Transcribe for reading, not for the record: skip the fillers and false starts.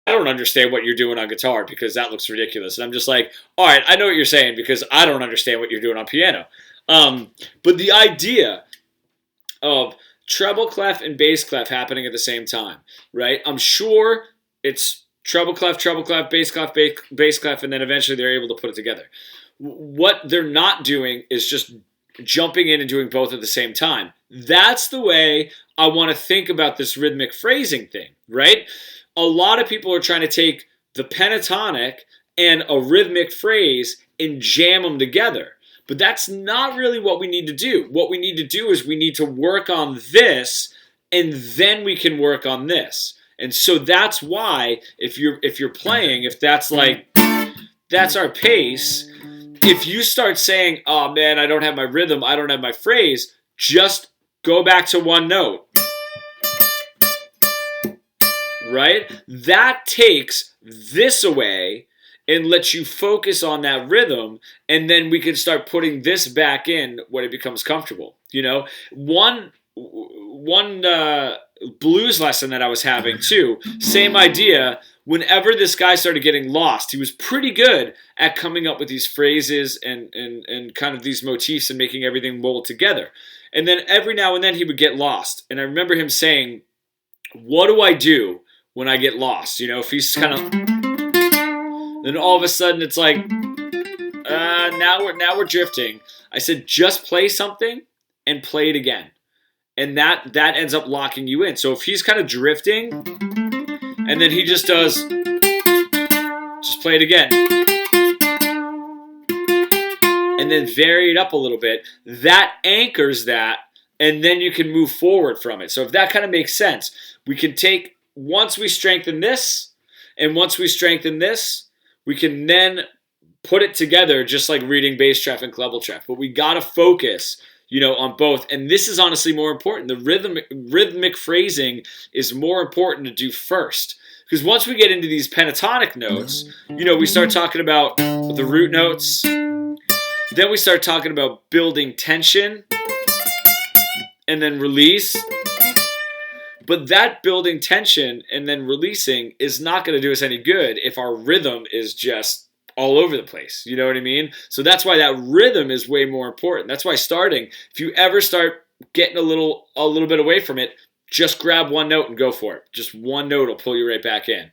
I don't understand what you're doing on guitar because that looks ridiculous. And I'm just like, all right, I know what you're saying because I don't understand what you're doing on piano. But the idea of treble clef and bass clef happening at the same time, right? I'm sure it's treble clef, bass clef, and then eventually they're able to put it together. What they're not doing is just jumping in and doing both at the same time. That's the way I want to think about this rhythmic phrasing thing, right? A lot of people are trying to take the pentatonic and a rhythmic phrase and jam them together. But that's not really what we need to do. What we need to do is we need to work on this, and then we can work on this. And so that's why if you're playing, if that's our pace, if you start saying, "Oh man, I don't have my rhythm, I don't have my phrase," just go back to one note. Right? That takes this away and lets you focus on that rhythm, and then we can start putting this back in when it becomes comfortable. One blues lesson that I was having too, same idea. Whenever this guy started getting lost, he was pretty good at coming up with these phrases and kind of these motifs and making everything mold together. And then every now and then he would get lost. And I remember him saying, "What do I do when I get lost?" If he's kind of, then all of a sudden it's like, now we're drifting. I said, just play something and play it again, and that ends up locking you in. So if he's kind of drifting, and then he just does, just play it again, and then vary it up a little bit. That anchors that, and then you can move forward from it. So if that kind of makes sense, we can take, once we strengthen this, and once we strengthen this, we can then put it together just like reading bass treff and treble treff. But we got to focus, on both. And this is honestly more important. The rhythmic phrasing is more important to do first. Because once we get into these pentatonic notes, we start talking about the root notes. Then we start talking about building tension and then release. But that building tension and then releasing is not going to do us any good if our rhythm is just all over the place. You know what I mean? So that's why that rhythm is way more important. That's why starting, if you ever start getting a little bit away from it, just grab one note and go for it. Just one note will pull you right back in.